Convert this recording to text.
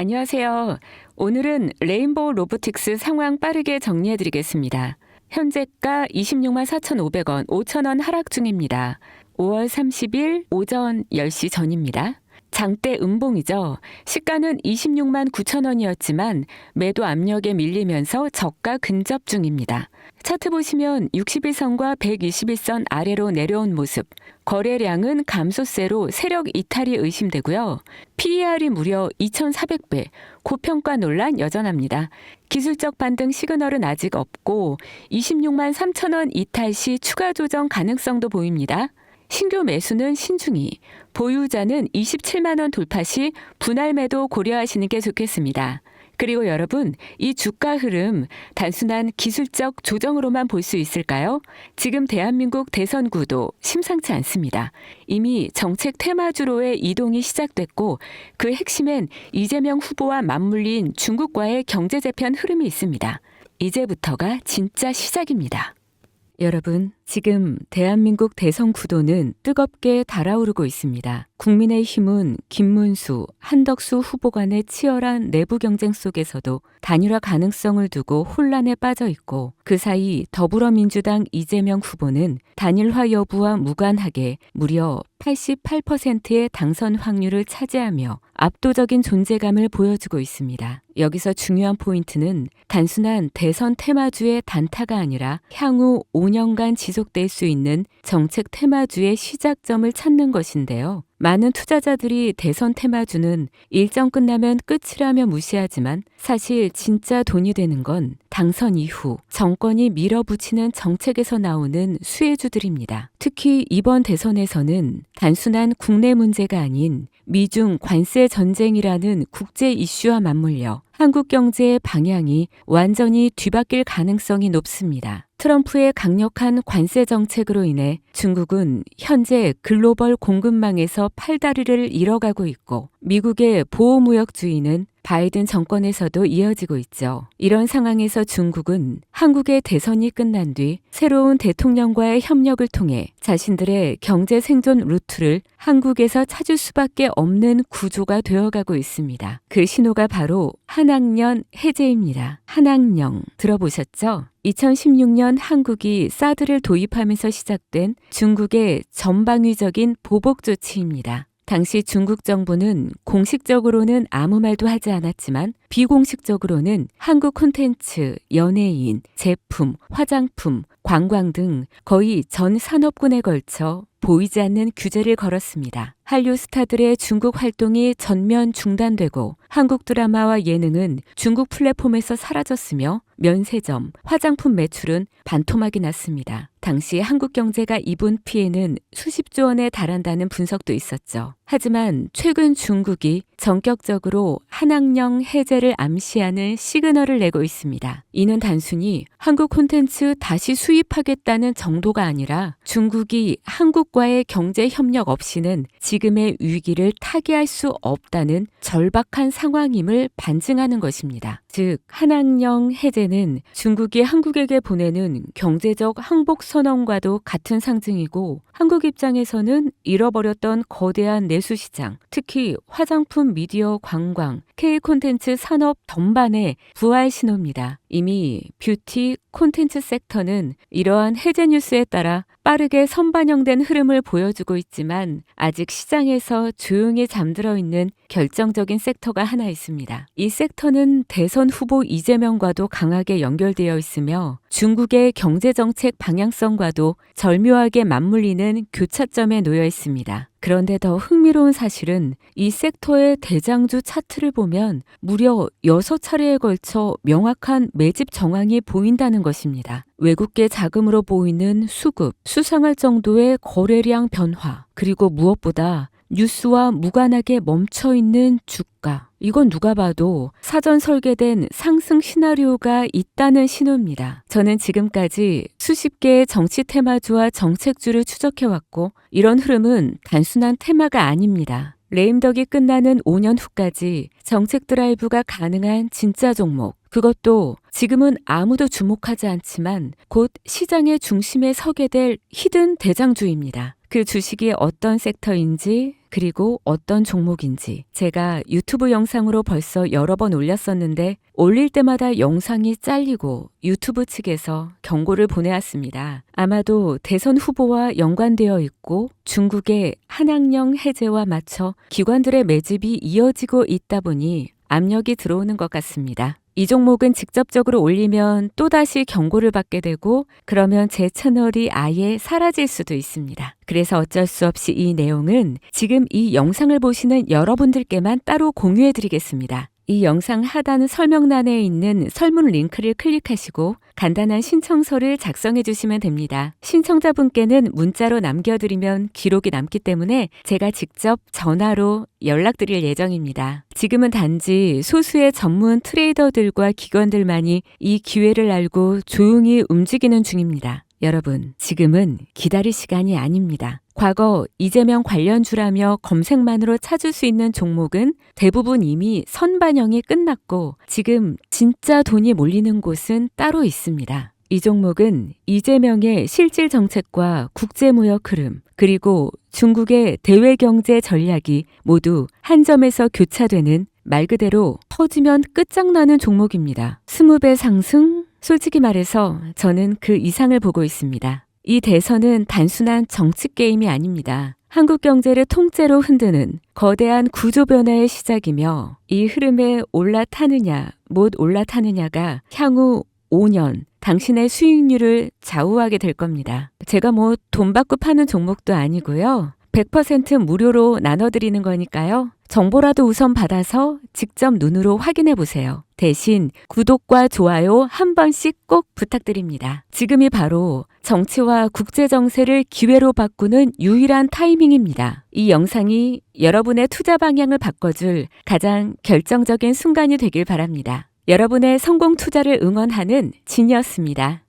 안녕하세요. 오늘은 레인보우 로보틱스 상황 빠르게 정리해 드리겠습니다. 현재가 26만 4,500원, 5,000원 하락 중입니다. 5월 30일 오전 10시 전입니다. 장대 음봉이죠. 시가는 26만 9천원이었지만 매도 압력에 밀리면서 저가 근접 중입니다. 차트 보시면 61선과 121선 아래로 내려온 모습, 거래량은 감소세로 세력 이탈이 의심되고요. PER이 무려 2,400배, 고평가 논란 여전합니다. 기술적 반등 시그널은 아직 없고 26만 3천원 이탈 시 추가 조정 가능성도 보입니다. 신규 매수는 신중히, 보유자는 27만 원 돌파 시 분할 매도 고려하시는 게 좋겠습니다. 그리고 여러분, 이 주가 흐름 단순한 기술적 조정으로만 볼 수 있을까요? 지금 대한민국 대선 구도 심상치 않습니다. 이미 정책 테마주로의 이동이 시작됐고 그 핵심엔 이재명 후보와 맞물린 중국과의 경제 재편 흐름이 있습니다. 이제부터가 진짜 시작입니다. 여러분, 지금 대한민국 대선 구도는 뜨겁게 달아오르고 있습니다. 국민의힘은 김문수, 한덕수 후보 간의 치열한 내부 경쟁 속에서도 단일화 가능성을 두고 혼란에 빠져 있고, 그 사이 더불어민주당 이재명 후보는 단일화 여부와 무관하게 무려 88%의 당선 확률을 차지하며 압도적인 존재감을 보여주고 있습니다. 여기서 중요한 포인트는 단순한 대선 테마주의 단타가 아니라 향후 5년간 지속될 수 있는 정책 테마주의 시작점을 찾는 것인데요. 많은 투자자들이 대선 테마주는 일정 끝나면 끝이라며 무시하지만 사실 진짜 돈이 되는 건 당선 이후 정권이 밀어붙이는 정책에서 나오는 수혜주들입니다. 특히 이번 대선에서는 단순한 국내 문제가 아닌 미중 관세 전쟁이라는 국제 이슈와 맞물려 한국 경제의 방향이 완전히 뒤바뀔 가능성이 높습니다. 트럼프의 강력한 관세 정책으로 인해 중국은 현재 글로벌 공급망에서 팔다리를 잃어가고 있고 미국의 보호무역주의는 바이든 정권에서도 이어지고 있죠. 이런 상황에서 중국은 한국의 대선이 끝난 뒤 새로운 대통령과의 협력을 통해 자신들의 경제 생존 루트를 한국에서 찾을 수밖에 없는 구조가 되어가고 있습니다. 그 신호가 바로 한학령 해제입니다. 한학령 들어보셨죠? 2016년 한국이 사드를 도입하면서 시작된 중국의 전방위적인 보복 조치입니다. 당시 중국 정부는 공식적으로는 아무 말도 하지 않았지만 비공식적으로는 한국 콘텐츠, 연예인, 제품, 화장품, 관광 등 거의 전 산업군에 걸쳐 보이지 않는 규제를 걸었습니다. 한류 스타들의 중국 활동이 전면 중단되고 한국 드라마와 예능은 중국 플랫폼에서 사라졌으며 면세점, 화장품 매출은 반토막이 났습니다. 당시 한국 경제가 입은 피해는 수십조 원에 달한다는 분석도 있었죠. 하지만 최근 중국이 전격적으로 한학령 해제를 암시하는 시그널을 내고 있습니다. 이는 단순히 한국 콘텐츠 다시 수입하겠다는 정도가 아니라 중국이 한국과의 경제 협력 없이는 지금의 위기를 타개할 수 없다는 절박한 상황임을 반증하는 것입니다. 즉, 한학령 해제는 중국이 한국에게 보내는 경제적 항복 선언과도 같은 상징이고 한국 입장에서는 잃어버렸던 거대한 내수시장, 특히 화장품, 미디어, 관광, K 콘텐츠 산업 전반의 부활 신호입니다. 이미 뷰티 콘텐츠 섹터는 이러한 해제 뉴스에 따라 빠르게 선반영된 흐름을 보여주고 있지만 아직 시장에서 조용히 잠들어 있는 결정적인 섹터가 하나 있습니다. 이 섹터는 대선 후보 이재명과도 강하게 연결되어 있으며 중국의 경제정책 방향성과도 절묘하게 맞물리는 교차점에 놓여 있습니다. 그런데 더 흥미로운 사실은 이 섹터의 대장주 차트를 보면 무려 6차례에 걸쳐 명확한 매집 정황이 보인다는 것입니다. 외국계 자금으로 보이는 수급, 수상할 정도의 거래량 변화, 그리고 무엇보다 뉴스와 무관하게 멈춰있는 주가. 이건 누가 봐도 사전 설계된 상승 시나리오가 있다는 신호입니다. 저는 지금까지 수십 개의 정치 테마주와 정책주를 추적해왔고 이런 흐름은 단순한 테마가 아닙니다. 레임덕이 끝나는 5년 후까지 정책 드라이브가 가능한 진짜 종목, 그것도 지금은 아무도 주목하지 않지만 곧 시장의 중심에 서게 될 히든 대장주입니다. 그 주식이 어떤 섹터인지 그리고 어떤 종목인지 제가 유튜브 영상으로 벌써 여러 번 올렸었는데 올릴 때마다 영상이 잘리고 유튜브 측에서 경고를 보내왔습니다. 아마도 대선 후보와 연관되어 있고 중국의 한학령 해제와 맞춰 기관들의 매집이 이어지고 있다 보니 압력이 들어오는 것 같습니다. 이 종목은 직접적으로 올리면 또다시 경고를 받게 되고 그러면 제 채널이 아예 사라질 수도 있습니다. 그래서 어쩔 수 없이 이 내용은 지금 이 영상을 보시는 여러분들께만 따로 공유해 드리겠습니다. 이 영상 하단 설명란에 있는 설문 링크를 클릭하시고 간단한 신청서를 작성해 주시면 됩니다. 신청자분께는 문자로 남겨드리면 기록이 남기 때문에 제가 직접 전화로 연락드릴 예정입니다. 지금은 단지 소수의 전문 트레이더들과 기관들만이 이 기회를 알고 조용히 움직이는 중입니다. 여러분, 지금은 기다릴 시간이 아닙니다. 과거 이재명 관련주라며 검색만으로 찾을 수 있는 종목은 대부분 이미 선반영이 끝났고 지금 진짜 돈이 몰리는 곳은 따로 있습니다. 이 종목은 이재명의 실질 정책과 국제무역 흐름 그리고 중국의 대외경제 전략이 모두 한 점에서 교차되는 말 그대로 터지면 끝장나는 종목입니다. 20배 상승? 솔직히 말해서 저는 그 이상을 보고 있습니다. 이 대선은 단순한 정치 게임이 아닙니다. 한국 경제를 통째로 흔드는 거대한 구조 변화의 시작이며 이 흐름에 올라타느냐 못 올라타느냐가 향후 5년 당신의 수익률을 좌우하게 될 겁니다. 제가 뭐 돈 받고 파는 종목도 아니고요. 100% 무료로 나눠드리는 거니까요. 정보라도 우선 받아서 직접 눈으로 확인해 보세요. 대신 구독과 좋아요 한 번씩 꼭 부탁드립니다. 지금이 바로 정치와 국제정세를 기회로 바꾸는 유일한 타이밍입니다. 이 영상이 여러분의 투자 방향을 바꿔줄 가장 결정적인 순간이 되길 바랍니다. 여러분의 성공 투자를 응원하는 진이었습니다.